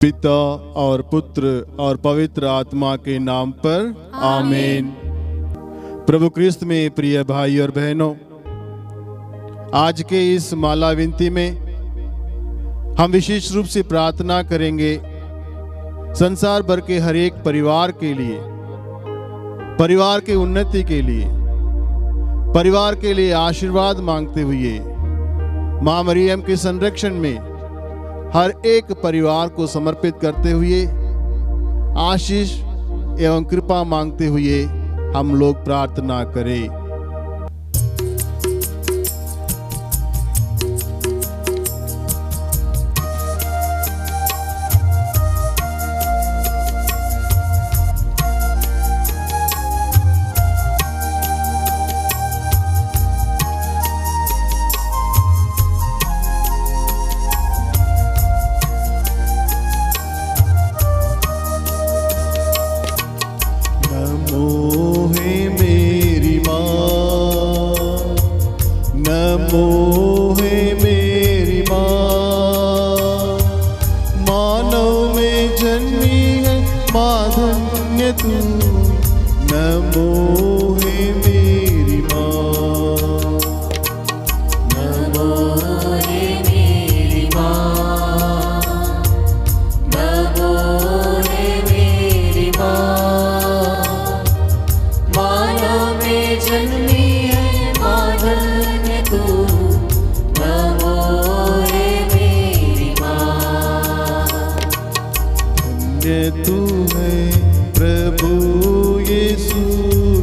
पिता और पुत्र और पवित्र आत्मा के नाम पर आमीन। प्रभु क्रिस्त में प्रिय भाई और बहनों, आज के इस माला विनती में हम विशेष रूप से प्रार्थना करेंगे संसार भर के हर एक परिवार के लिए, परिवार के उन्नति के लिए, परिवार के लिए आशीर्वाद मांगते हुए मां मरियम के संरक्षण में हर एक परिवार को समर्पित करते हुए आशीष एवं कृपा मांगते हुए हम लोग प्रार्थना करें। तू है प्रभु यीशु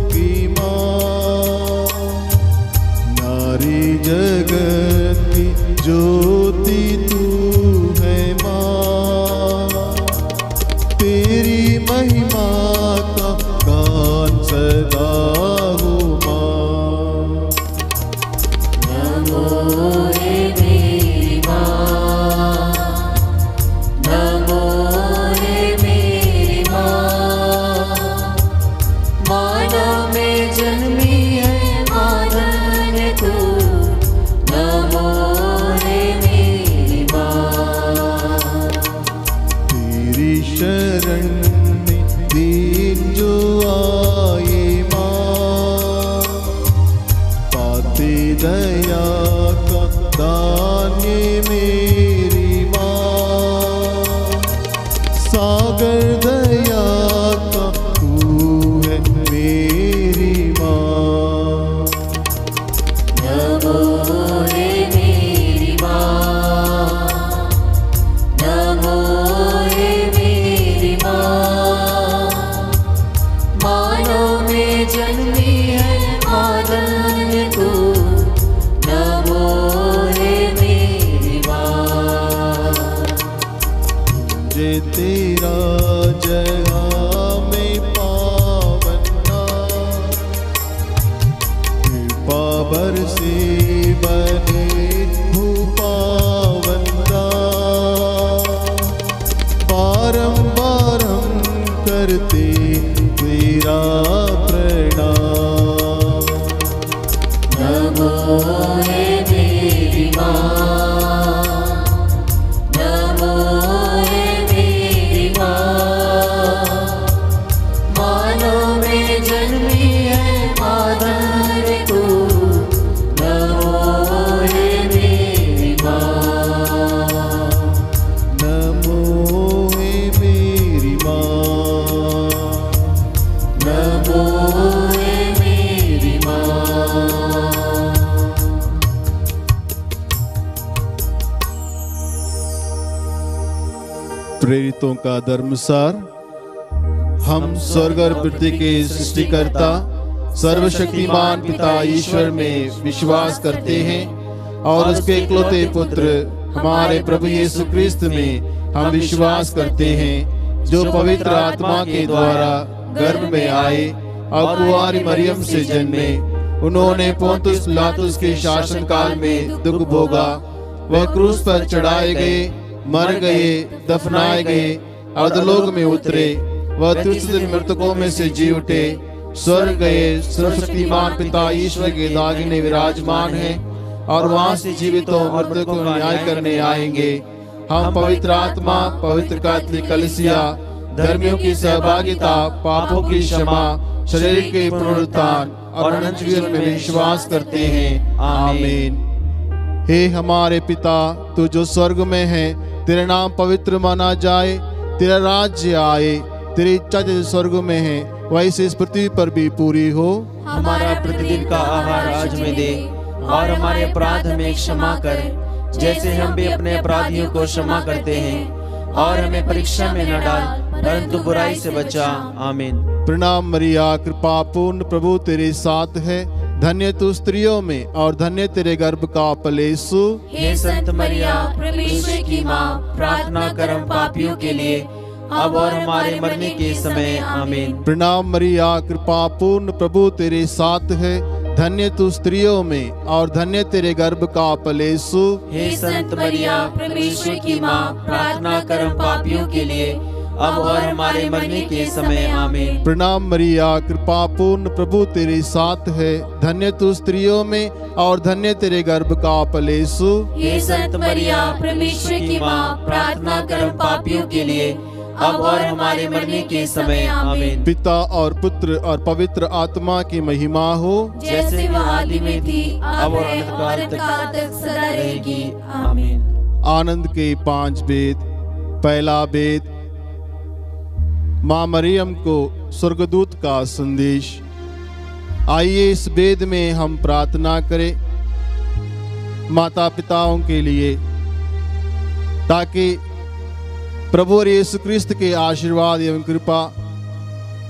की माँ, नारी जगत की ज्योति तू है माँ, तेरी महिमा का गान सदा हो माँ। नमो रे मेरी माँ, नमो शरण में दीन जो आए माँ, पाते दया का दान ये मेरी माँ, सागर दया का तू है मेरी माँ। नमो रे मेरी माँ, नमो जन्मी है मादन तू, नमो रे मेरी माँ। जे तेरा जहाँ में पावना, कृपा बरसे बने भूपावना, बारंबार करते तेरा प्रेरितों का धर्मसार। हम स्वर्ग और पृथ्वी के सृष्टिकर्ता सर्वशक्तिमान पिता ईश्वर में विश्वास करते हैं और उसके इकलौते पुत्र हमारे प्रभु यीशु क्रिस्त में हम विश्वास करते हैं, जो पवित्र आत्मा के द्वारा गर्भ में आए और कुंवारी मरियम से जन्मे। उन्होंने पोंतुस पिलातुस के शासन काल में दुख भोगा, वह क्रूस पर चढ़ाए गए, मर गए, दफनाए गए, अधोलोक में उतरे, वह तीसरे दिन मृतकों में से जी उठे, स्वर्ग गए, सर्वशक्तिमान पिता ईश्वर के दाहिने विराजमान हैं और वहां से जीवितों और मृतकों को न्याय करने आएंगे। हम पवित्र आत्मा, पवित्र कैथोलिक कलीसिया, धर्मियों की सहभागिता, पापों की क्षमा, शरीर के पुनरुत्थान और अनंत जीवन में विश्वास करते हैं। आमीन। हे हमारे पिता, तू जो स्वर्ग में है, तेरा नाम पवित्र माना जाए, तेरा राज्य आए, तेरी इच्छा जैसे स्वर्ग में है वैसे इस पृथ्वी पर भी पूरी हो। हमारा प्रतिदिन का आहार आज हमें दे, और हमारे अपराध हमें क्षमा कर, जैसे हम भी अपने अपराधियों को क्षमा करते हैं, और हमें परीक्षा में न डाल, परंतु बुराई से बचा। आमीन। प्रणाम मरिया, कृपा पूर्ण, प्रभु तेरे साथ है, धन्य तू स्त्रियों में और धन्य तेरे गर्भ का फल यीशु। हे संत मरिया, परमेश्वर की माँ, प्रार्थना कर हम पापियों के लिए, अब और हमारे मरने के समय। आमीन। प्रणाम मरिया, कृपा पूर्ण, प्रभु तेरे साथ है, धन्य तू स्त्रियों में और धन्य तेरे गर्भ का फल यीशु। हे संत मरिया, परमेश्वर की माँ, प्रार्थना कर हम पापियों के लिए, अब और हमारे मरने के समय। आमीन। प्रणाम मरिया, कृपा पूर्ण, प्रभु तेरे साथ है, धन्य तू स्त्रियों में और धन्य तेरे गर्भ का फल यीशु। हे संत मरिया, परमेश्वर की माँ, प्रार्थना कर हम पापियों के लिए, अब और हमारे मरने के समय। आमीन। पिता और पुत्र और पवित्र आत्मा की महिमा हो, जैसे वह आदि में थी, अब और अनंत काल तक सदा रहेगी। आमीन। आनंद के 5 वेद। पहला वेद, माँ मरियम को स्वर्गदूत का संदेश। आइए इस वेद में हम प्रार्थना करें माता पिताओं के लिए, ताकि प्रभु और यीशु क्रिस्त के आशीर्वाद एवं कृपा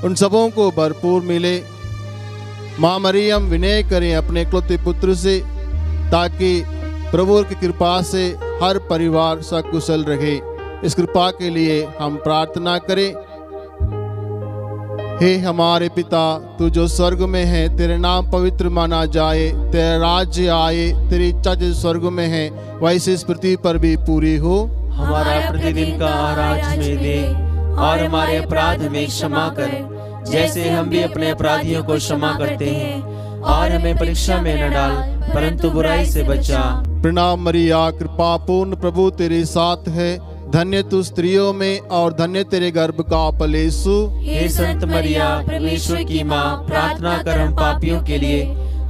उन सबों को भरपूर मिले। माँ मरियम विनय करें अपने इकलौते पुत्र से, ताकि प्रभु की कृपा से हर परिवार सकुशल रहे। इस कृपा के लिए हम प्रार्थना करें। हे हमारे पिता, तू जो स्वर्ग में है, तेरे नाम पवित्र माना जाए, तेरा राज्य आए, तेरी इच्छा जैसे स्वर्ग में है वैसे इस पृथ्वी पर भी पूरी हो। हमारा प्रतिदिन का आहार आज हमें दे, और हमारे अपराध हमें क्षमा कर, जैसे हम भी अपने अपराधियों को क्षमा करते हैं, और हमें परीक्षा में न डाल, परंतु बुराई से बचा। प्रणाम मरिया, कृपा पूर्ण, प्रभु तेरे साथ है, धन्य तू स्त्रियों में और धन्य तेरे गर्भ का फल यीशु। हे संत मरिया, परमेश्वर की माँ, प्रार्थना कर हम पापियों के लिए,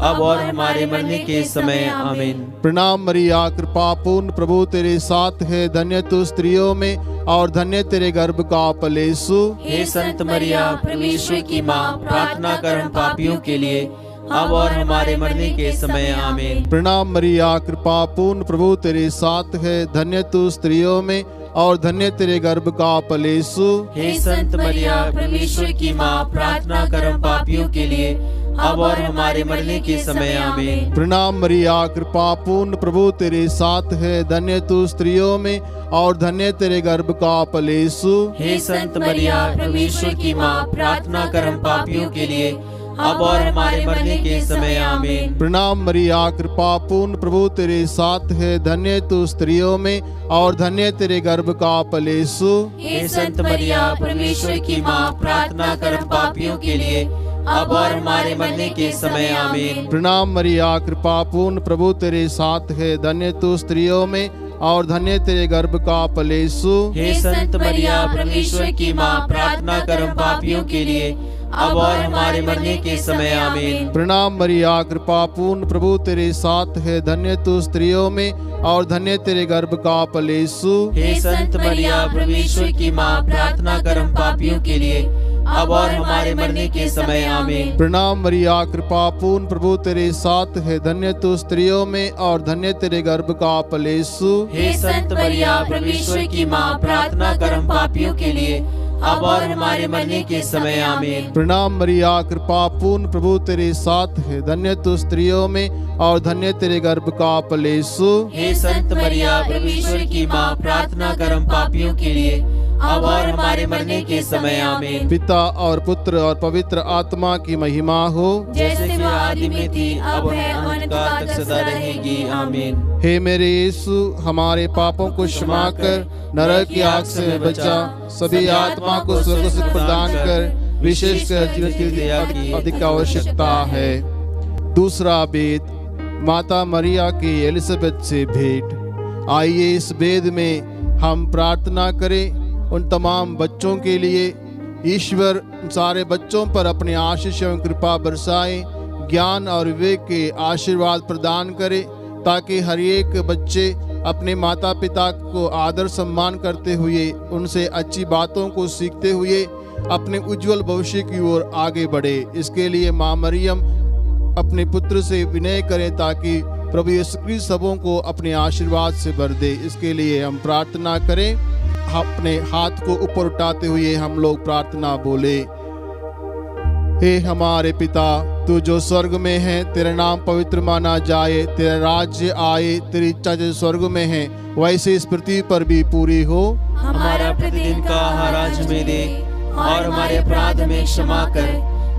अब और हमारे मरने के समय। आमीन। प्रणाम मरिया, कृपा पूर्ण, प्रभु तेरे साथ है, धन्य तू स्त्रियों में और धन्य तेरे गर्भ का फल यीशु। हे संत मरिया, परमेश्वर की माँ, प्रार्थना कर हम पापियों के लिए, अब और हमारे मरने के समय। आमीन। प्रणाम मरिया, कृपा पूर्ण, प्रभु तेरे साथ है, धन्य तू स्त्रियों में और धन्य तेरे गर्भ का फल यीशु। हे संत मरिया, परमेश्वर की माँ, प्रार्थना कर हम पापियों के लिए, अब और हमारे मरने के समय। आमीन। प्रणाम मरिया, कृपा पूर्ण, प्रभु तेरे साथ है, धन्य तू स्त्रियों में और धन्य तेरे गर्भ का फल यीशु। हे संत मरिया, परमेश्वर की माँ, प्रार्थना कर हम पापियों के लिए, अब और हमारे मरने के समय। आमीन। प्रणाम मरिया, कृपा पूर्ण, प्रभु तेरे साथ है, धन्य तू स्त्रियों में और धन्य तेरे गर्भ का फल यीशु। हे संत मरिया, परमेश्वर की माँ, प्रार्थना कर हम पापियों के लिए, अब और हमारे मरने के समय। आमीन। प्रणाम मरिया, कृपा पूर्ण, प्रभु तेरे साथ है, धन्य तू स्त्रियों में और धन्य तेरे गर्भ का फल यीशु। हे संत मरिया, परमेश्वर की माँ, प्रार्थना कर हम पापियों के लिए, अब और हमारे मरने के समय। आमीन। प्रणाम मरिया, कृपा पूर्ण, प्रभु तेरे साथ है, धन्य तू स्त्रियों में और धन्य तेरे गर्भ का फल यीशु। हे संत मरिया, परमेश्वर की माँ, प्रार्थना कर हम पापियों के लिए, अब और हमारे मरने के समय। आमीन। प्रणाम मरिया, कृपा पूर्ण, प्रभु तेरे साथ है, धन्य तू स्त्रियों में और धन्य तेरे गर्भ का फल यीशु। हे संत मरिया, परमेश्वर की माँ, प्रार्थना कर हम पापियों के लिए, अब और हमारे मरने के समय। आमीन। प्रणाम मरिया, कृपा पूर्ण, प्रभु तेरे साथ है, धन्य तू स्त्रियों में और धन्य तेरे गर्भ का फल यीशु। हे संत मरिया, परमेश्वर की माँ, प्रार्थना कर हम पापियों के लिए, अब और हमारे मरने के समय। आमीन। पिता और पुत्र और पवित्र आत्मा की महिमा हो, जैसे वह आदि में थी, अब है, अनंत काल तक सदा रहेगी। आमीन। हे मेरे यीशु, हमारे पापों को क्षमा कर, नरक की आग से बचा, सभी आत्मा को स्वर्ग सुख प्रदान कर, विशेषकर जीवन की दया की अधिक आवश्यकता है। दूसरा वेद, माता मरिया की एलिजाबेथ से भेंट। आइए इस वेद में हम प्रार्थना करें उन तमाम बच्चों के लिए। ईश्वर उन सारे बच्चों पर अपनी आशीष एवं कृपा बरसाए, ज्ञान और विवेक के आशीर्वाद प्रदान करे, ताकि हर एक बच्चे अपने माता पिता को आदर सम्मान करते हुए, उनसे अच्छी बातों को सीखते हुए अपने उज्जवल भविष्य की ओर आगे बढ़े। इसके लिए माँ मरियम अपने पुत्र से विनय करें, ताकि प्रभु यीशु क्रिस्त सबों को अपने आशीर्वाद से भर दे। इसके लिए हम प्रार्थना करें। अपने हाथ को ऊपर उठाते हुए हम लोग प्रार्थना बोले। हे हमारे पिता, तू जो स्वर्ग में है, तेरा नाम पवित्र माना जाए, तेरा राज्य आए, तेरी इच्छा जो स्वर्ग में है वैसे इस पृथ्वी पर भी पूरी हो। हमारा प्रतिदिन का आहार आज हमें दे, और हमारे अपराध में क्षमा कर,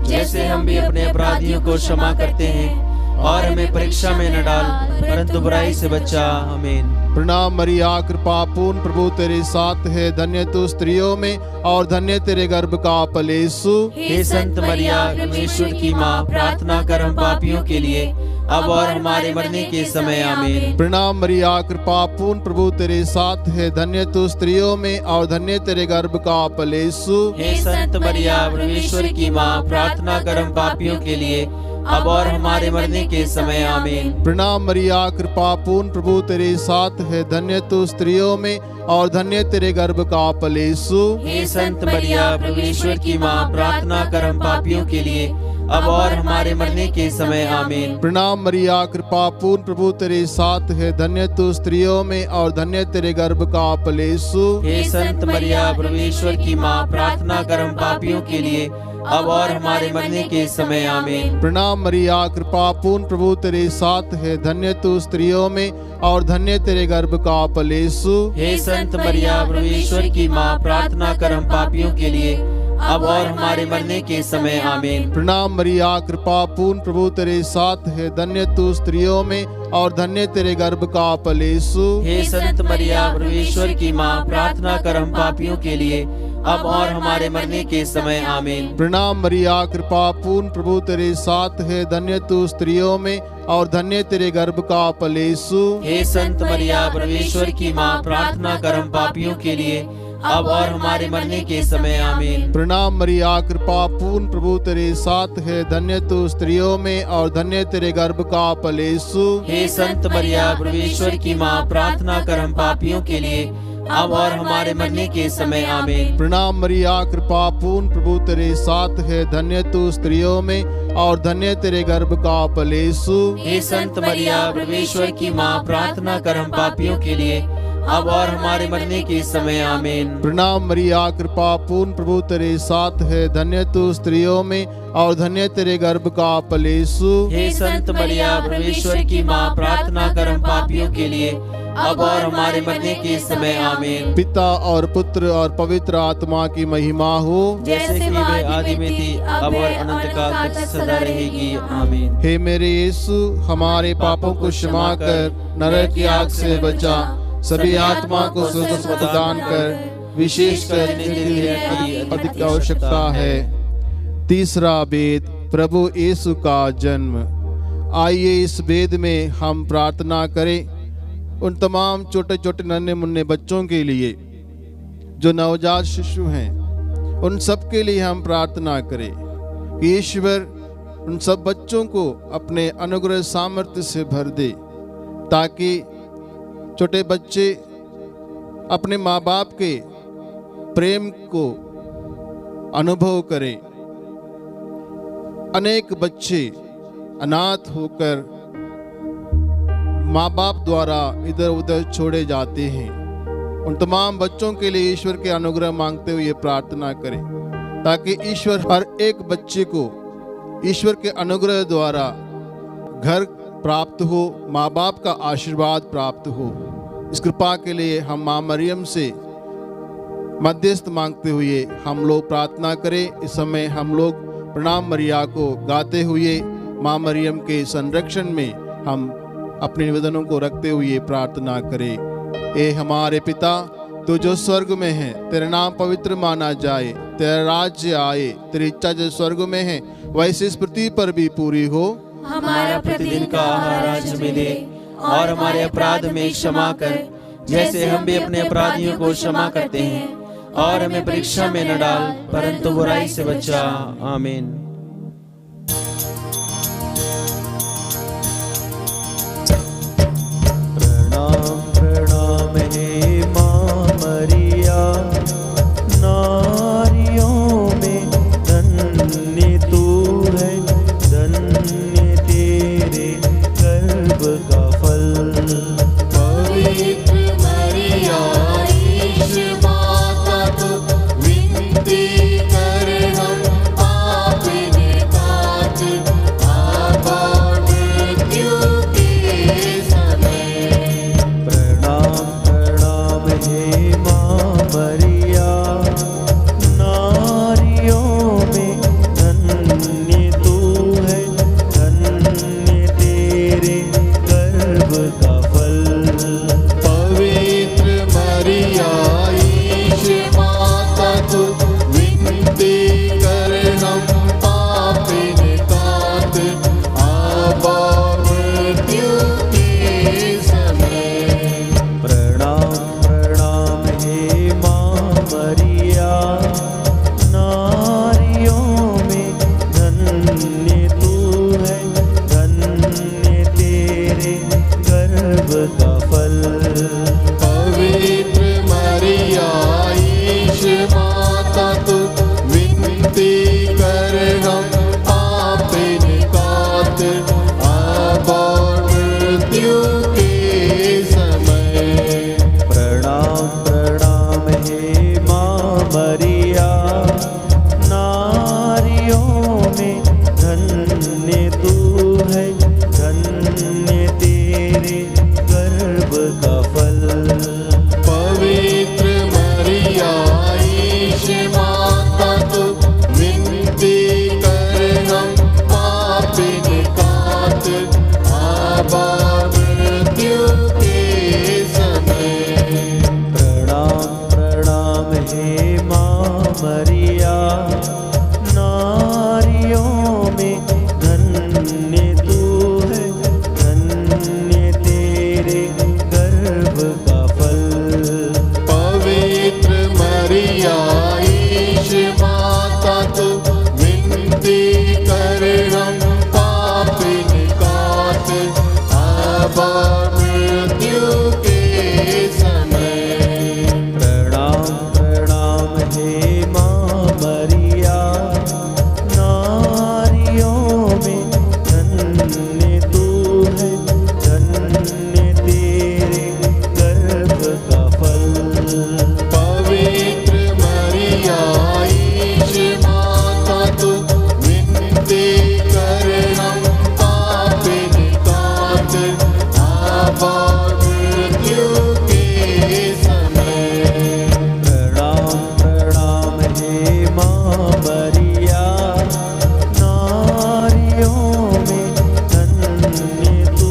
जैसे हम भी अपने अपराधियों को क्षमा करते हैं, और हमें परीक्षा में न डाल, परंतु बुराई से बचा। आमीन। प्रणाम मरिया, कृपा पूर्ण प्रभु तेरे साथ है, धन्य तू स्त्रियों में और धन्य तेरे गर्भ का फल यीशु। हे संत मरिया, परमेश्वर की माँ, प्रार्थना कर हम पापियों के लिए, अब और हमारे मरने के समय। आमीन। प्रणाम मरिया, कृपा पूर्ण प्रभु तेरे साथ है, धन्य तू स्त्रियों में और धन्य तेरे गर्भ का फल यीशु। हे संत मरिया, परमेश्वर की माँ, प्रार्थना कर हम पापियों के लिए, अब और हमारे मरने के समय। आमीन। प्रणाम मरिया, कृपा पूर्ण प्रभु तेरे साथ है, धन्य तू स्त्रियों में और धन्य तेरे गर्भ का फल यीशु। हे संत मरिया, परमेश्वर की माँ, प्रार्थना कर हम पापियों के लिए, अब और हमारे मरने के समय। आमीन। प्रणाम मरिया, कृपा पूर्ण प्रभु तेरे साथ है, धन्य तू स्त्रियों में और धन्य तेरे गर्भ का फल यीशु। हे संत मरिया, परमेश्वर की माँ, प्रार्थना कर हम पापियों के लिए, अब और हमारे मरने के समय। आमीन। प्रणाम मरिया, कृपा पूर्ण प्रभु तेरे साथ है, धन्य तू स्त्रियों में और धन्य तेरे गर्भ का फल यीशु। हे संत मरिया, परमेश्वर की माँ, प्रार्थना कर हम पापियों के लिए, अब और हमारे मरने के समय। आमीन। प्रणाम मरिया, कृपा पूर्ण प्रभु तेरे साथ है, धन्य तू स्त्रियों में और धन्य तेरे गर्भ का फल यीशु। हे संत मरिया, परमेश्वर की माँ, प्रार्थना कर हम पापियों के लिए, अब और हमारे मरने के समय। आमीन। प्रणाम मरिया, कृपा पूर्ण प्रभु तेरे साथ है, धन्य तू स्त्रियों में और धन्य तेरे गर्भ का फल यीशु। हे संत मरिया, परमेश्वर की माँ, प्रार्थना कर हम पापियों के लिए, अब और हमारे मरने के समय। आमीन। प्रणाम मरिया, कृपा पूर्ण प्रभु तेरे साथ है, धन्य तू स्त्रियों में और धन्य तेरे गर्भ का फल यीशु। हे संत मरिया, परमेश्वर की माँ, प्रार्थना कर हम पापियों के लिए, अब और हमारे मरने के समय। आमीन। प्रणाम मरिया, कृपा पूर्ण प्रभु तेरे साथ है, धन्य तू स्त्रियों में और धन्य तेरे गर्भ का फल यीशु। हे संत मरिया, परमेश्वर की माँ, प्रार्थना कर हम पापियों के लिए, अब और हमारे मरने के समय। आमीन। प्रणाम मरिया, कृपा पूर्ण प्रभु तेरे साथ है, धन्य तू स्त्रियों में और धन्य तेरे गर्भ का फल यीशु। हे संत मरिया, परमेश्वर की माँ, प्रार्थना कर हम पापियों के लिए, अब और हमारे मरने के समय। आमीन। पिता और पुत्र और पवित्र आत्मा की महिमा हो, जैसे कि वे आदि में थी, अब और अनंत काल तक सदा रहेगी। आमीन। हे मेरे यीशु, हमारे पापों को क्षमा कर, नरक की आग से बचा, सभी आत्मा को स्वर्ग प्रदान कर, विशेषकर जिन्हें अधिक आवश्यकता है। तीसरा वेद, प्रभु यीशु का जन्म। आइए इस वेद में हम प्रार्थना करें उन तमाम छोटे छोटे नन्हे मुन्ने बच्चों के लिए जो नवजात शिशु हैं, उन सब के लिए हम प्रार्थना करें कि ईश्वर उन सब बच्चों को अपने अनुग्रह सामर्थ्य से भर दे, ताकि छोटे बच्चे अपने माँ बाप के प्रेम को अनुभव करें। अनेक बच्चे अनाथ होकर माँ बाप द्वारा इधर उधर छोड़े जाते हैं। उन तमाम बच्चों के लिए ईश्वर के अनुग्रह मांगते हुए प्रार्थना करें, ताकि ईश्वर हर एक बच्चे को ईश्वर के अनुग्रह द्वारा घर प्राप्त हो, माँ बाप का आशीर्वाद प्राप्त हो। इस कृपा के लिए हम माँ मरियम से मध्यस्थ मांगते हुए हम लोग प्रार्थना करें। इस समय हम लोग प्रणाम मरिया को गाते हुए माँ मरियम के संरक्षण में हम अपने निवेदनों को रखते हुए प्रार्थना करें। ए हमारे पिता, तू जो स्वर्ग में है, तेरा नाम पवित्र माना जाए, तेरा राज्य आए, तेरी इच्छा जो स्वर्ग में है वैसे इस पृथ्वी पर भी पूरी हो। हमारा प्रतिदिन का आहार आज हमें दे, और हमारे अपराध में क्षमा कर, जैसे हम भी अपने अपराधियों को क्षमा करते हैं, और हमें परीक्षा में न डाल परंतु बुराई से बचा। आमीन। प्रणाम प्रणाम हे माँ मरिया, नारियों में धन्य तू है, धन्य तेरे गर्भ का फल। पवित्र मरिया ईश माता तू, विनती कर हम पापिन तात, आबा मृत्यु के समय। प्रणाम प्रणाम हे माँ मरिया, नारियों में धन्य तू है, धन्य तेरे गर्भ का फल। पवित्र मरिया ईश माता तू, विनती कर हम पापिन तात, आबा मृत्यु के समय। प्रणाम प्रणाम हे माँ मरिया, नारियों में धन्य तू है, धन्य तेरे गर्भ का फल। पवित्र मरिया ईश माता तू, विनती कर हम पापिन तात, आबा मृत्यु के समय। प्रणाम प्रणाम हे माँ मरिया, नारियों में धन्य तू है, धन्य तेरे गर्भ का फल। पवित्र मरिया ईश माता तू, विनती कर हम पापिन तात, आबा मृत्यु के समय। प्रणाम प्रणाम हे माँ मरिया, नारियों में धन्य तू है, धन्य तेरे गर्भ का फल। पवित्र मरिया ईश माता तू, विनती कर हम पापिन तात, आबा मृत्यु के समय। प्रणाम प्रणाम हे माँ मरिया, नारियों में धन्य तू है, धन्य तेरे गर्भ का फल। पवित्र मरिया ईश माता तू, विनती कर हम पापिन तात, आबा मृत्यु के समय। प्रणाम प्रणाम हे माँ मरिया, नारियों में धन्य तू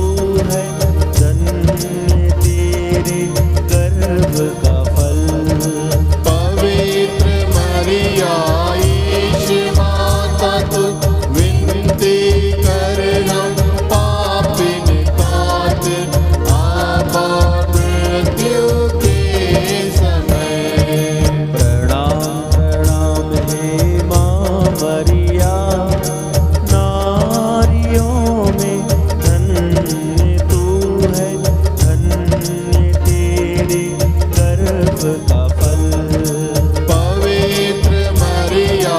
है, धन्य तेरे गर्भ का फल। पवित्र मरिया ईश माता तू, विनती कर हम पापिन तात, आबा मृत्यु के समय। प्रणाम प्रणाम हे माँ मरिया, नारियों में धन्य तू है, धन्य तेरे गर्भ का फल। पवित्र मरिया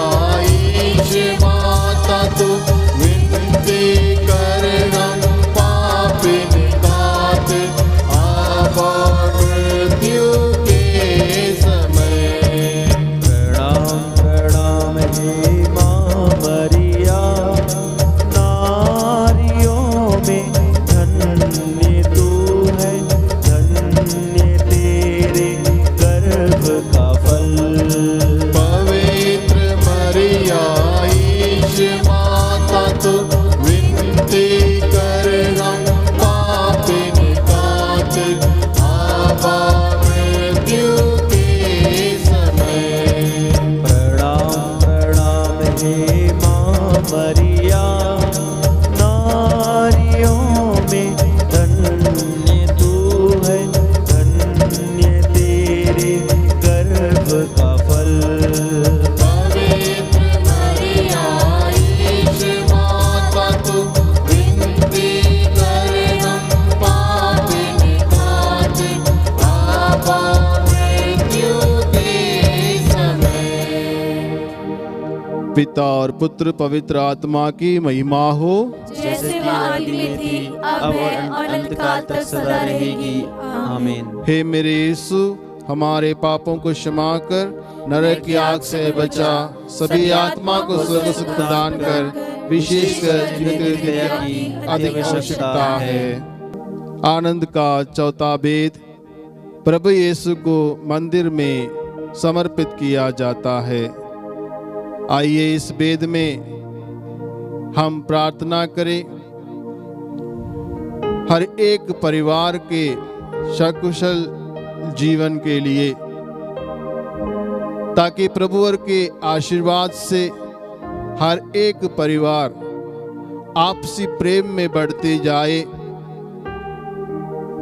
ईश माता तू, विनती कर हम पापिन तात, आबा मृत्यु के समय। प्रणाम प्रणाम हे माँ मरिया, नारियों में धन्य तू है, धन्य तेरे गर्भ का फल। पवित्र मरिया ईश माता तू, विनती कर हम पापिन तात, आबा मृत्यु के समय। प्रणाम प्रणाम हे माँ मरिया, नारियों में धन्य तू है, धन्य पिता और पुत्र पवित्र आत्मा की महिमा हो, जैसे कि आदि में थी, अब और अनंत काल तक सदा रहेगी। आमीन। हे मेरे यीशु, हमारे पापों को क्षमा कर, नरक की आग से बचा, सभी आत्मा को स्वर्ग सुख प्रदान कर, विशेषकर जिनकी दया की अधिक आवश्यकता है। आनंद का चौथा भेद, प्रभु यीशु को मंदिर में समर्पित किया जाता है। आइए इस भेद में हम प्रार्थना करें हर एक परिवार के सकुशल जीवन के लिए, ताकि प्रभुवर के आशीर्वाद से हर एक परिवार आपसी प्रेम में बढ़ते जाए।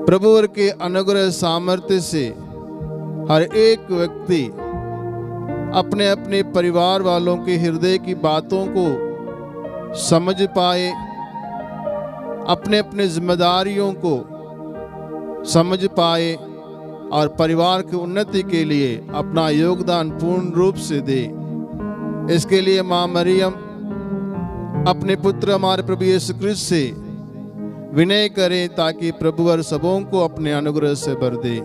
प्रभुवर के अनुग्रह सामर्थ्य से हर एक व्यक्ति अपने अपने परिवार वालों के हृदय की बातों को समझ पाए, अपने अपने जिम्मेदारियों को समझ पाए और परिवार की उन्नति के लिए अपना योगदान पूर्ण रूप से दे। इसके लिए मां मरियम अपने पुत्र हमारे प्रभु यीशु क्रिस्त से विनय करें, ताकि प्रभुवर सबों को अपने अनुग्रह से भर दे।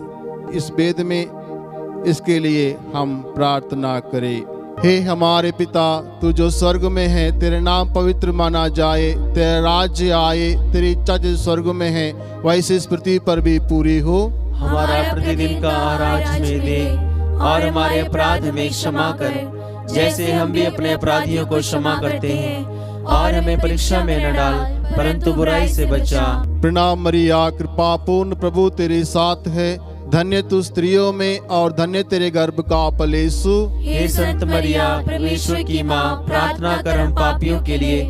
इस भेद में इसके लिए हम प्रार्थना करें। हे हमारे पिता, तू जो स्वर्ग में है, तेरे नाम पवित्र माना जाए, तेरा राज्य आए, तेरी इच्छा जैसे स्वर्ग में है वैसे इस पृथ्वी पर भी पूरी हो। हमारा प्रतिदिन का आहार आज हमें दे, और हमारे अपराध में क्षमा कर, जैसे हम भी अपने अपराधियों को क्षमा करते हैं, और हमें परीक्षा में न डाल, परंतु बुराई से बचा। प्रणाम मरिया, कृपा पूर्ण प्रभु तेरे साथ है, धन्य तू स्त्रियों में और धन्य तेरे गर्भ का फल यीशु। हे संत मरिया, परमेश्वर की माँ, प्रार्थना कर हम पापियों के लिए,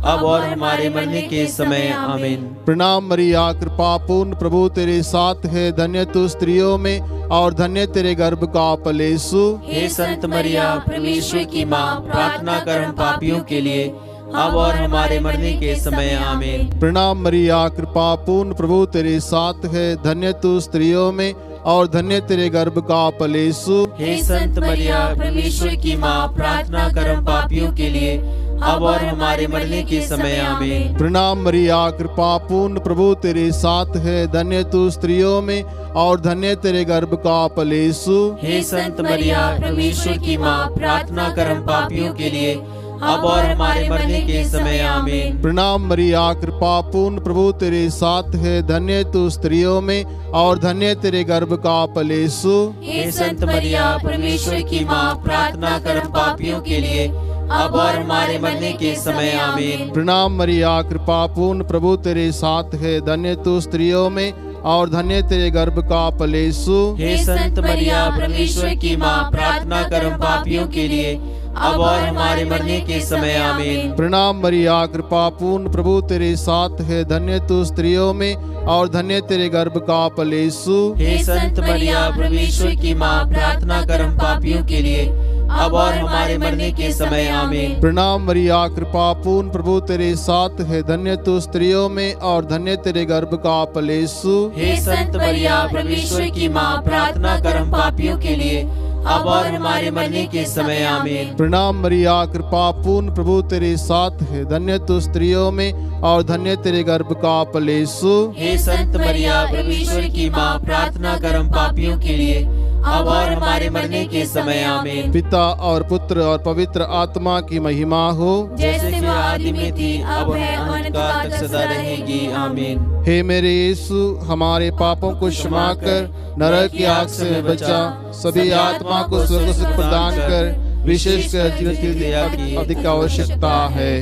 अब और हमारे मरने के समय। आमीन। प्रणाम मरिया, कृपा पूर्ण प्रभु तेरे साथ है, धन्य तू स्त्रियों में और धन्य तेरे गर्भ का फल यीशु। हे संत मरिया, परमेश्वर की माँ, प्रार्थना कर हम पापियों के लिए, अब और हमारे मरने के समय। आमीन। प्रणाम मरिया, कृपा पूर्ण प्रभु तेरे साथ है, धन्य तू स्त्रियों में और धन्य तेरे गर्भ का फल यीशु। हे संत मरिया, परमेश्वर की माँ, प्रार्थना कर हम पापियों के लिए, अब और हमारे मरने के समय। आमीन। प्रणाम मरिया, कृपा पूर्ण प्रभु तेरे साथ है, धन्य तू स्त्रियों में और धन्य तेरे गर्भ का फल यीशु। हे संत मरिया, परमेश्वर की माँ, प्रार्थना कर हम पापियों के लिए, अब और हमारे मरने के समय। आमीन। प्रणाम मरिया, कृपा पूर्ण प्रभु तेरे साथ है, धन्य तू स्त्रियों में और धन्य तेरे गर्भ का फल यीशु। हे संत मरिया, परमेश्वर की माँ, प्रार्थना कर हम पापियों के लिए, अब और हमारे मरने के समय। आमीन। प्रणाम मरिया, कृपा पूर्ण प्रभु तेरे साथ है, धन्य तू स्त्रियों में और धन्य तेरे गर्भ का फल यीशु। हे संत मरिया, परमेश्वर की माँ, प्रार्थना कर हम पापियों के लिए, अब और हमारे मरने के समय। आमीन। प्रणाम मरिया, कृपा पूर्ण प्रभु तेरे साथ है, धन्य तू स्त्रियों में और धन्य तेरे गर्भ का फल यीशु। हे संत मरिया, परमेश्वर की माँ, प्रार्थना कर हम पापियों के लिए, अब और हमारे मरने के समय। आमीन। प्रणाम मरिया, कृपा पूर्ण प्रभु तेरे साथ है, धन्य तू स्त्रियों में और धन्य तेरे गर्भ का फल यीशु। हे संत मरिया, परमेश्वर की माँ, प्रार्थना कर हम पापियों के लिए, अब और हमारे मरने के समय। आमीन। प्रणाम मरिया, कृपा पूर्ण प्रभु तेरे साथ है, धन्य तू स्त्रियों में और धन्य तेरे गर्भ का फल यीशु। हे संत मरिया, परमेश्वर की माँ, प्रार्थना कर हम पापियों के लिए, अब और हमारे मरने के समय। आमीन। पिता और पुत्र और पवित्र आत्मा की महिमा हो, जैसे कि आदि में थी, अब है, अनंत काल तक सदा रहेगी। आमीन। हे मेरे यीशु, हमारे पापों को क्षमा कर, नरक की आग से बचा, सभी आत्मा को स्वर्ग सुख प्रदान कर, विशेषकर जिनकी दया की अधिक आवश्यकता है।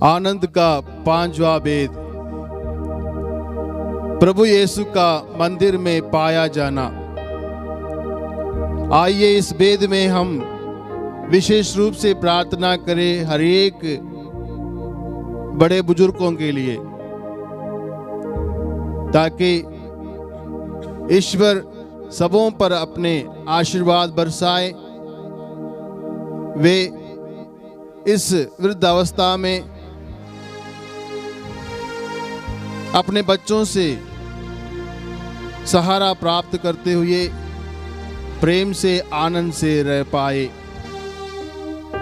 आनंद का पांचवा भेद, प्रभु यीशु का मंदिर में पाया जाना। आइए इस भेद में हम विशेष रूप से प्रार्थना करें हर एक बड़े बुजुर्गों के लिए, ताकि ईश्वर सबों पर अपने आशीर्वाद बरसाए। वे इस वृद्धावस्था में अपने बच्चों से सहारा प्राप्त करते हुए प्रेम से आनंद से रह पाए।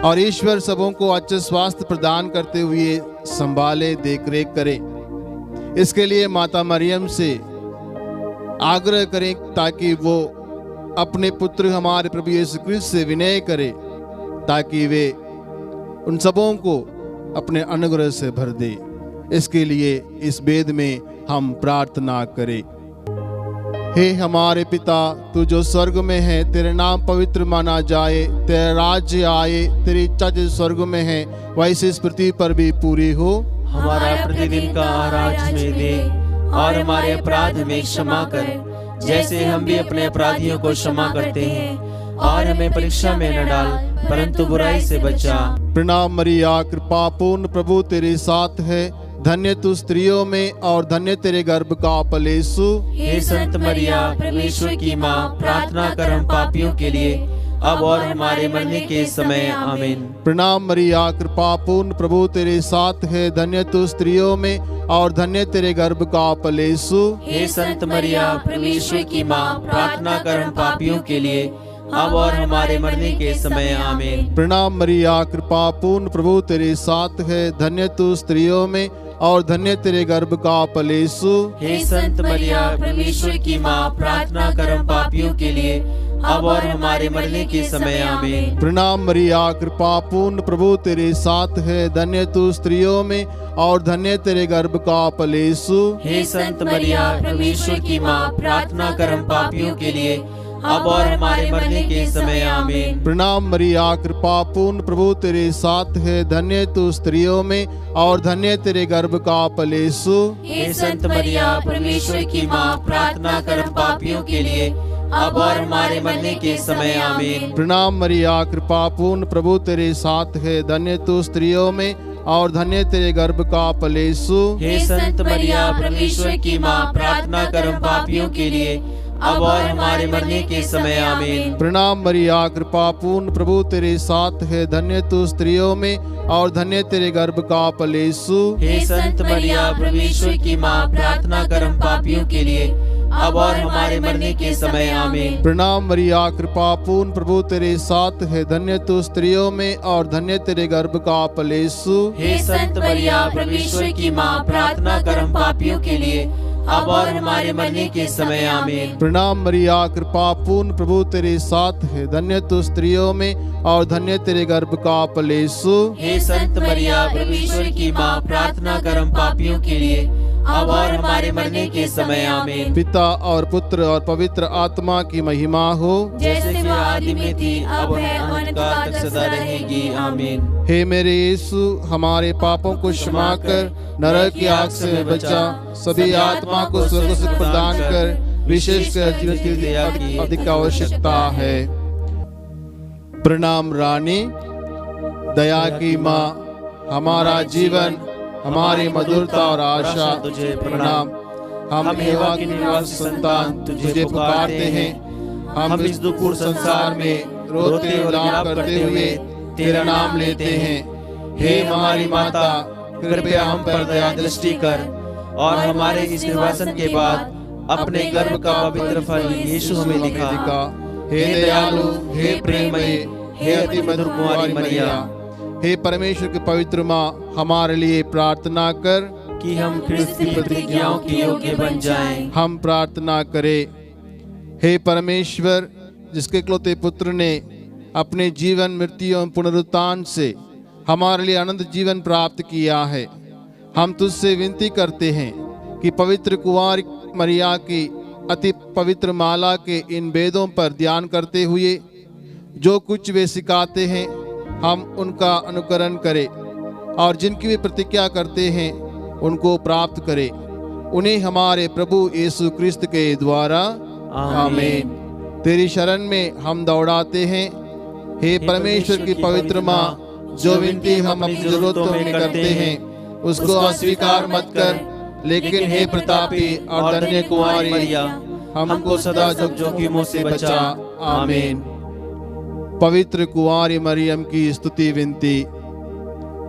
और ईश्वर सबों को अच्छा स्वास्थ्य प्रदान करते हुए संभाले, देख रेख करे। इसके लिए माता मरियम से आग्रह करें ताकि वो अपने पुत्र हमारे प्रभु यीशु क्रिस्त से विनय करे, ताकि वे उन सबों को अपने अनुग्रह से भर दे। इसके लिए इस वेद में हम प्रार्थना करें। हे हमारे पिता, तू जो स्वर्ग में है, तेरे नाम पवित्र माना जाए, तेरा राज्य आए, तेरी इच्छा जैसे स्वर्ग में है वैसे इस पृथ्वी पर भी पूरी हो। हमारा प्रतिदिन का आहार आज हमें दे, और हमारे अपराध हमें क्षमा कर, जैसे हम भी अपने अपराधियों को क्षमा करते हैं, और हमें परीक्षा में न डाल, परंतु बुराई से बचा। प्रणाम मरिया, कृपा पूर्ण, प्रभु तेरे साथ है, धन्य तू स्त्रियों में और धन्य तेरे गर्भ का फल यीशु। हे संत मरिया, परमेश्वर की माँ, प्रार्थना कर हम पापियों के लिए, अब और हमारे मरने के समय। आमीन। प्रणाम मरिया, कृपा पूर्ण, प्रभु तेरे साथ है, धन्य तू स्त्रियों में और धन्य तेरे गर्भ का फल यीशु। हे संत मरिया, परमेश्वर की माँ, प्रार्थना कर हम पापियों के लिए, अब और हमारे मरने के समय। आमीन। प्रणाम मरिया, कृपा पूर्ण, प्रभु तेरे साथ है, धन्य तू स्त्रियों में और धन्य तेरे गर्भ का फल यीशु। हे संत मरिया, परमेश्वर की माँ, प्रार्थना कर हम पापियों के लिए, अब और हमारे मरने के समय। आमीन। प्रणाम मरिया, कृपा पूर्ण, प्रभु तेरे साथ है, धन्य तू स्त्रियों में और धन्य तेरे गर्भ का फल यीशु। हे संत मरिया, परमेश्वर की माँ, प्रार्थना कर हम पापियों के लिए, अब और हमारे मरने के समय। आमीन। प्रणाम मरिया, कृपा पूर्ण, प्रभु तेरे साथ है, धन्य तू स्त्रियों में और धन्य तेरे गर्भ का फल यीशु। हे संत मरिया, परमेश्वर की माँ, प्रार्थना कर हम पापियों के लिए, अब और हमारे मरने के समय। आमीन। प्रणाम मरिया, कृपा पूर्ण, प्रभु तेरे साथ है, धन्य तू स्त्रियों में और धन्य तेरे गर्भ का फल यीशु। हे संत मरिया, परमेश्वर की माँ, प्रार्थना कर हम पापियों के लिए, अब और हमारे मरने के समय। आमीन। प्रणाम मरिया, कृपा पूर्ण, प्रभु तेरे साथ है, धन्य तू स्त्रियों में और धन्य तेरे गर्भ का फल यीशु। हे संत मरिया, परमेश्वर की माँ, प्रार्थना कर हम पापियों के लिए, अब और हमारे मरने के समय। आमीन। प्रणाम मरिया, कृपा पूर्ण, प्रभु तेरे साथ है, धन्य तू स्त्रियों में और धन्य तेरे गर्भ का फल यीशु। हे संत मरिया, परमेश्वर की माँ, प्रार्थना कर हम पापियों के लिए, अब और हमारे मरने के समय। आमीन। प्रणाम मरिया, कृपा पूर्ण, प्रभु तेरे साथ है, धन्य तू स्त्रियों में और धन्य तेरे गर्भ का फल यीशु। हे संत मरिया, परमेश्वर की माँ, प्रार्थना कर हम पापियों के लिए, अब और हमारे मरने के समय। आमीन। पिता और पुत्र और पवित्र आत्मा की महिमा हो, जैसे कि आदि में थी, अब है, अनंतकाल तक सदा रहेगी। आमीन। हे मेरे यीशु, हमारे पापों को क्षमा कर, नरक की आग से बचा, सभी आत्मा को स्वर्ग सुख प्रदान कर, विशेषकर जीवन की दया की अधिक आवश्यकता है। प्रणाम रानी, दया की माँ, हमारा जीवन, हमारी मधुरता और आशा तुझे प्रणाम। हम एवा की निवास संतान तुझे पुकारते हैं। हम इस दुखपूर्ण संसार में रोते और विलाप करते हुए तेरा नाम लेते हैं। हे हमारी माता, कृपया हम पर दया दृष्टि कर और हमारे इस निर्वासन के बाद अपने गर्भ का पवित्र फल यीशु हमें दिखा। हे दयालु, हे प्रेममयी, हे अति मधुर कुंवारी मरिया, हे परमेश्वर की पवित्र माँ, हमारे लिए प्रार्थना कर कि हम क्रिस्त की प्रतिज्ञाओं के योग्य बन जाएं। हम प्रार्थना करें। हे परमेश्वर, जिसके इकलौते पुत्र ने अपने जीवन, मृत्यु एवं पुनरुत्थान से हमारे लिए अनंत जीवन प्राप्त किया है, हम तुझसे विनती करते हैं कि पवित्र कुंवारी मरिया की अति पवित्र माला के इन वेदों पर ध्यान करते हुए जो कुछ वे सिखाते हैं, हम उनका अनुकरण करें और जिनकी वे प्रतिज्ञा करते हैं उनको प्राप्त करें। उन्हें हमारे प्रभु यीशु क्रिस्त के द्वारा आमीन। तेरी शरण में हम दौड़ाते हैं। हे परमेश्वर की पवित्र माँ, जो विनती हम अपनी जरूरतों में करते हैं उसको अस्वीकार मत कर, लेकिन हे प्रतापी और धन्य कुंवारी मरिया, हमको सदा जोखिमों से बचा। आमीन। पवित्र कुंवारी मरियम की स्तुति विनती।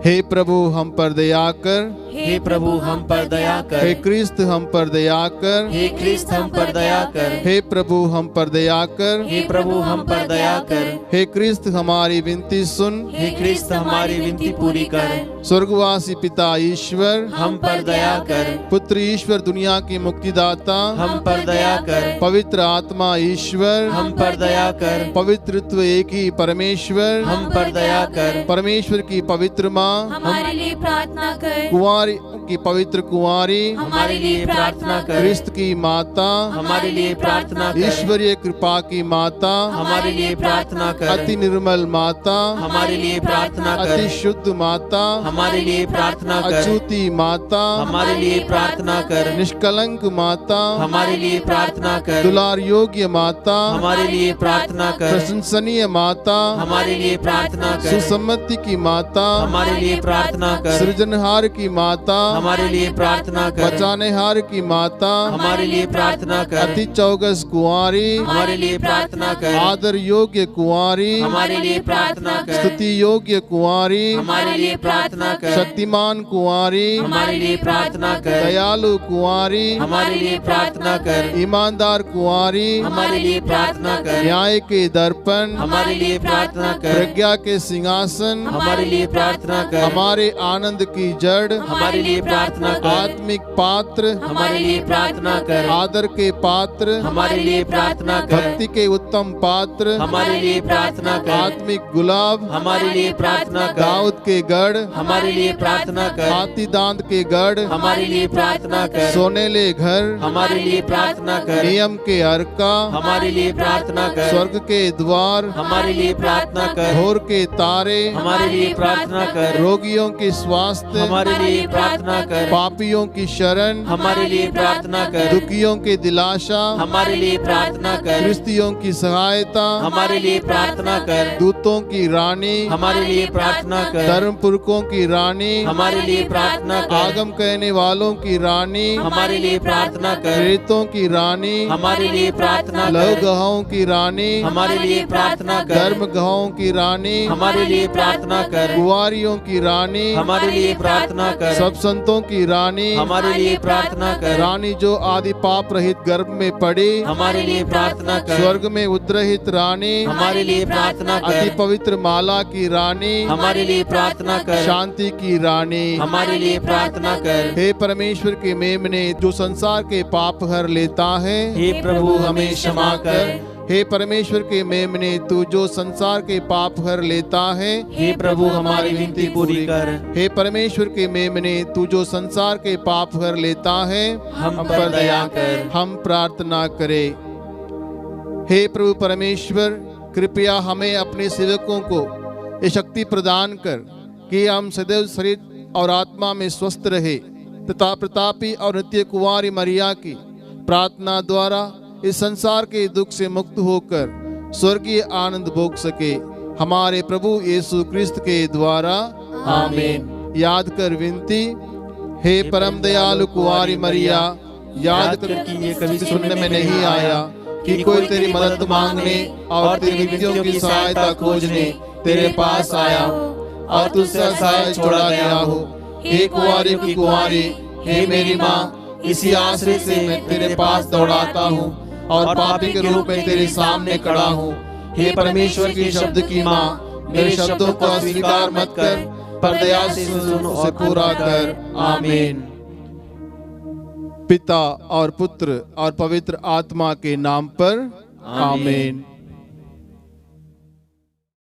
हे प्रभु, हम पर दया कर। हे प्रभु हम पर दया कर। हे क्रिस्त हम पर दया कर। हे क्रिस्त हम पर दया कर। हे प्रभु हम पर दया कर। हे प्रभु हम पर दया कर। हे क्रिस्त हमारी विनती सुन। हे क्रिस्त हमारी विनती पूरी कर। स्वर्गवासी पिता ईश्वर हम पर दया कर। पुत्र ईश्वर दुनिया की मुक्तिदाता हम पर दया कर। पवित्र आत्मा ईश्वर हम पर दया कर। पवित्रत्व एक ही परमेश्वर हम पर दया कर। परमेश्वर की पवित्र माँ हमारे लिए प्रार्थना कर। कुंवारी की पवित्र कुंवारी हमारे लिए प्रार्थना कर। क्रिस्त की माता हमारे लिए प्रार्थना कर। ईश्वरीय कृपा की माता हमारे लिए प्रार्थना कर। अति निर्मल माता हमारे लिए प्रार्थना कर। अति शुद्ध माता हमारे लिए प्रार्थना कर। अछूती माता हमारे लिए प्रार्थना कर। निष्कलंक माता हमारे लिए प्रार्थना कर। दुलार योग्य माता हमारे लिए प्रार्थना कर। प्रशंसनीय माता हमारे लिए प्रार्थना कर। सुसम्मति की माता हमारे लिए प्रार्थना कर। सृजनहार की माता हमारे लिए प्रार्थना कर। बचानेहार की माता हमारे लिए प्रार्थना कर। अति चौगस कुंवारी हमारे लिए प्रार्थना कर। आदर योग्य कुंवारी हमारे लिए प्रार्थना कर। स्तुति योग्य कुंवारी हमारे लिए प्रार्थना कर। शक्तिमान कुंवारी हमारे लिए प्रार्थना कर। दयालु कुंवारी हमारे लिए प्रार्थना कर। ईमानदार कुंवारी हमारे लिए प्रार्थना कर। न्याय के दर्पण हमारे लिए प्रार्थना कर। प्रज्ञा के सिंहासन हमारे लिए प्रार्थना कर। हमारे आनंद की जड़ हमारे लिए प्रार्थना कर। आत्मिक पात्र हमारे लिए प्रार्थना कर। आदर के पात्र हमारे लिए प्रार्थना कर। भक्ति के उत्तम पात्र हमारे लिए प्रार्थना कर। आत्मिक गुलाब हमारे लिए प्रार्थना कर। दाऊद के गढ़ हमारे लिए प्रार्थना कर। हाथी दांत के गढ़ हमारे लिए प्रार्थना कर। सोनेले घर हमारे लिए प्रार्थना कर। नियम के अर्का हमारे लिए प्रार्थना कर। स्वर्ग के द्वार हमारे लिए प्रार्थना कर। भोर के तारे हमारे लिए प्रार्थना कर। रोगियों के स्वास्थ्य हमारे लिए प्रार्थना कर। पापियों की शरण हमारे लिए प्रार्थना कर। दुखियों के दिलासा हमारे लिए प्रार्थना कर। क्रिस्तियों की सहायता हमारे लिए प्रार्थना कर। दूतों की रानी हमारे लिए प्रार्थना कर। धर्म पुरखों की रानी हमारे लिए प्रार्थना कर। आगम कहने वालों की रानी हमारे लिए प्रार्थना कर। प्रेतों की रानी हमारे लिए प्रार्थना लव कर। गहों की रानी हमारे लिए प्रार्थना कर। धर्म गहों की रानी हमारे लिए प्रार्थना कर। कुंवारियों की रानी हमारे लिए प्रार्थना कर। सब संतों की रानी हमारे लिए प्रार्थना कर। रानी जो आदि पाप रहित गर्भ में पड़ी हमारे लिए प्रार्थना कर। स्वर्ग में उद्रहित रानी हमारे लिए प्रार्थना अति कर। पवित्र माला की रानी हमारे लिए प्रार्थना कर। शांति की रानी हमारे लिए प्रार्थना कर। हे परमेश्वर के मेमने जो संसार के पाप हर लेता है हे प्रभु हमें क्षमा कर। हे परमेश्वर के मेमने तू जो संसार के पाप हर लेता है हे प्रभु हमारी विनती पूरी कर। हे परमेश्वर के मेमने तू जो संसार के पाप हर लेता है हम पर दया कर। हम प्रार्थना करें। हे प्रभु परमेश्वर कृपया हमें अपने सेवकों को ये शक्ति प्रदान कर कि हम सदैव शरीर और आत्मा में स्वस्थ रहे तथा प्रतापी और नित्य कुंवारी मरिया की प्रार्थना द्वारा इस संसार के दुख से मुक्त होकर स्वर्गीय आनंद भोग सके हमारे प्रभु यीशु क्रिस्त के द्वारा आमीन। याद कर विनती। हे परम दयालु कुंवारी मरिया याद कर कि ये कभी सुनने में नहीं आया कि कोई तेरी मदद मांगने और तेरी विनतियों की सहायता खोजने तेरे पास आया और तुझसे असहाय छोड़ा गया हो। हे कुंवारी की कुंवारी, हे मेरी माँ, इसी आश्रय से मैं तेरे पास दौड़ाता हूँ और पापी के रूप में तेरे सामने खड़ा हूँ। हे परमेश्वर की शब्द की माँ, मेरे शब्दों को अस्वीकार मत कर, पर दया से सुन उसे पूरा कर। आमीन। पिता और पुत्र और पवित्र आत्मा के नाम पर आमीन।